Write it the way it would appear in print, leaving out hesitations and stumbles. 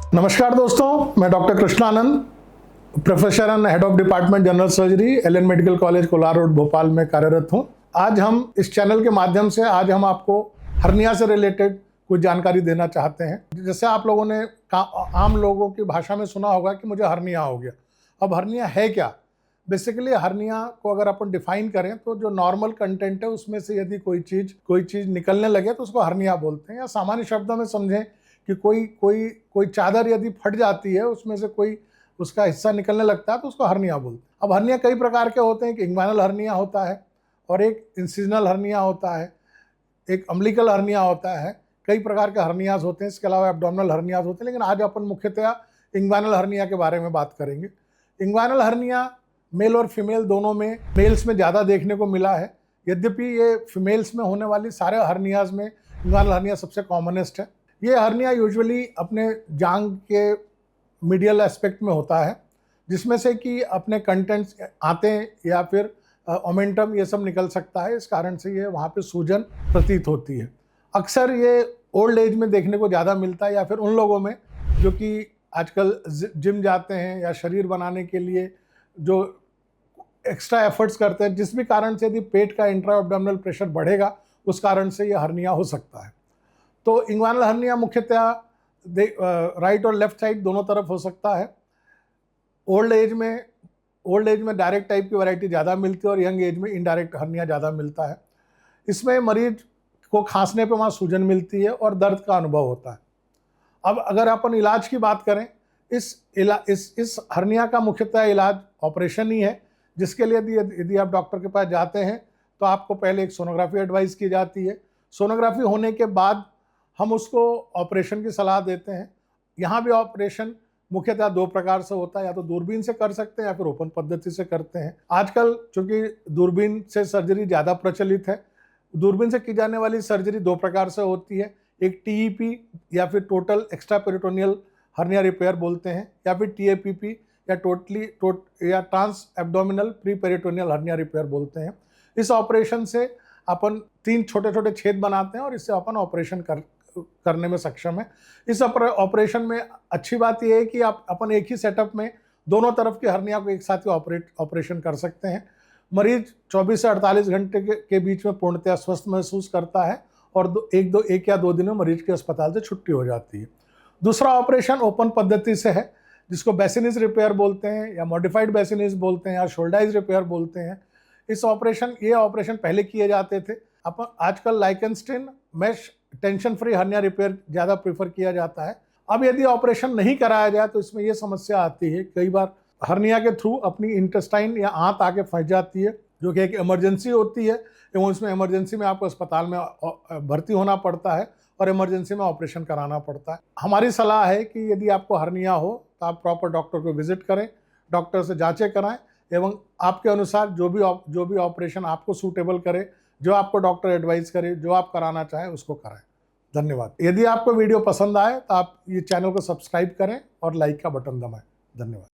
नमस्कार दोस्तों, मैं doctor Krishnanand, professor and head of department general surgery, LN medical college Kolar road Bhopal में कार्यरत हूं। आज हम इस चैनल के माध्यम से आपको हर्निया से रिलेटेड कुछ जानकारी देना चाहते हैं। जैसे आप लोगों ने आम लोगों की भाषा में सुना होगा कि मुझे हर्निया हो गया। अब हर्निया है क्या? बेसिकली हर्निया को अगर अपन डिफाइन करें तो जो नॉर्मल कंटेंट है उसमें से यदि कोई चीज निकलने लगे तो उसको हर्निया बोलते हैं। या सामान्य शब्दों में समझें कि कोई चादर यदि फट जाती है, उसमें से कोई उसका हिस्सा निकलने लगता है तो उसको हर्निया बोलते हैं। अब हर्निया कई प्रकार के होते हैं। एक इंग्वानल हर्निया होता है और एक इंसिजनल हर्निया होता है, एक अम्बिलिकल हर्निया होता है। कई प्रकार के हर्नियाज होते हैं, इसके अलावा एब्डोमिनल हर्नियाज होते हैं, लेकिन आज अपन मुख्यतः इंग्वानल हर्निया के बारे में बात करेंगे। इंग्वानल हर्निया मेल और फीमेल दोनों में, मेल्स में ज़्यादा देखने को मिला है। यद्यपि ये फीमेल्स में होने वाली सारे हर्नियाज में इंग्वानल हर्निया सबसे कॉमनेस्ट है। ये हर्निया यूजुअली अपने जांघ के मीडियल एस्पेक्ट में होता है, जिसमें से कि अपने कंटेंट्स आते हैं या फिर ओमेंटम ये सब निकल सकता है। इस कारण से ये वहाँ पे सूजन प्रतीत होती है। अक्सर ये ओल्ड एज में देखने को ज़्यादा मिलता है, या फिर उन लोगों में जो कि आजकल जिम जाते हैं या शरीर बनाने के लिए जो एक्स्ट्रा एफर्ट्स करते हैं, जिस भी कारण से यदि पेट का इंट्रा एब्डोमिनल प्रेशर बढ़ेगा, उस कारण से ये हर्निया हो सकता है। तो इंग्वानल हर्निया मुख्यतः राइट और लेफ्ट साइड दोनों तरफ हो सकता है। ओल्ड एज में डायरेक्ट टाइप की वैरायटी ज़्यादा मिलती है और यंग एज में इनडायरेक्ट हर्निया ज़्यादा मिलता है। इसमें मरीज को खांसने पे वहाँ सूजन मिलती है और दर्द का अनुभव होता है। अब अगर अपन इलाज की बात करें, इस हर्निया का मुख्यतः इलाज ऑपरेशन ही है, जिसके लिए यदि आप डॉक्टर के पास जाते हैं तो आपको पहले एक सोनोग्राफी एडवाइस की जाती है। सोनोग्राफी होने के बाद हम उसको ऑपरेशन की सलाह देते हैं। यहाँ भी ऑपरेशन मुख्यतः दो प्रकार से होता है, या तो दूरबीन से कर सकते हैं या फिर ओपन पद्धति से करते हैं। आजकल चूंकि दूरबीन से सर्जरी ज़्यादा प्रचलित है, दूरबीन से की जाने वाली सर्जरी दो प्रकार से होती है। एक टीईपी या फिर total extra peritoneal hernia repair बोलते हैं, या फिर टीएपीपी या या trans abdominal pre peritoneal hernia repair बोलते हैं। इस ऑपरेशन से अपन 3 छोटे छोटे छेद बनाते हैं और इससे अपन ऑपरेशन करने में सक्षम है। इस ऑपरेशन में अच्छी बात यह है कि अपन एक ही सेटअप में दोनों तरफ की हर्निया को एक साथ ही ऑपरेशन कर सकते हैं। मरीज 24 से 48 घंटे के बीच में पूर्णतः स्वस्थ महसूस करता है और एक या दो दिन में मरीज के अस्पताल से छुट्टी हो जाती है। दूसरा ऑपरेशन ओपन पद्धति से है, जिसको बेसिनिस रिपेयर बोलते हैं या मॉडिफाइड बेसिनिस बोलते हैं या शोल्डाइज रिपेयर बोलते हैं। ये ऑपरेशन पहले किए जाते थे। आजकल Lichtenstein mesh tension free hernia repair ज़्यादा प्रेफर किया जाता है। अब यदि ऑपरेशन नहीं कराया जाए तो इसमें यह समस्या आती है, कई बार हर्निया के थ्रू अपनी इंटेस्टाइन या आंत आके फंस जाती है, जो कि एक इमरजेंसी होती है, एवं इसमें इमरजेंसी में आपको अस्पताल में भर्ती होना पड़ता है और इमरजेंसी में ऑपरेशन कराना पड़ता है। हमारी सलाह है कि यदि आपको हर्निया हो तो आप प्रॉपर डॉक्टर को विजिट करें, डॉक्टर से जांचें कराएं एवं आपके अनुसार जो भी ऑपरेशन आपको सूटेबल करे, जो आपको डॉक्टर एडवाइस करे, जो आप कराना चाहें उसको कराएं। धन्यवाद। यदि आपको वीडियो पसंद आए तो आप ये चैनल को सब्सक्राइब करें और लाइक का बटन दबाएं। धन्यवाद।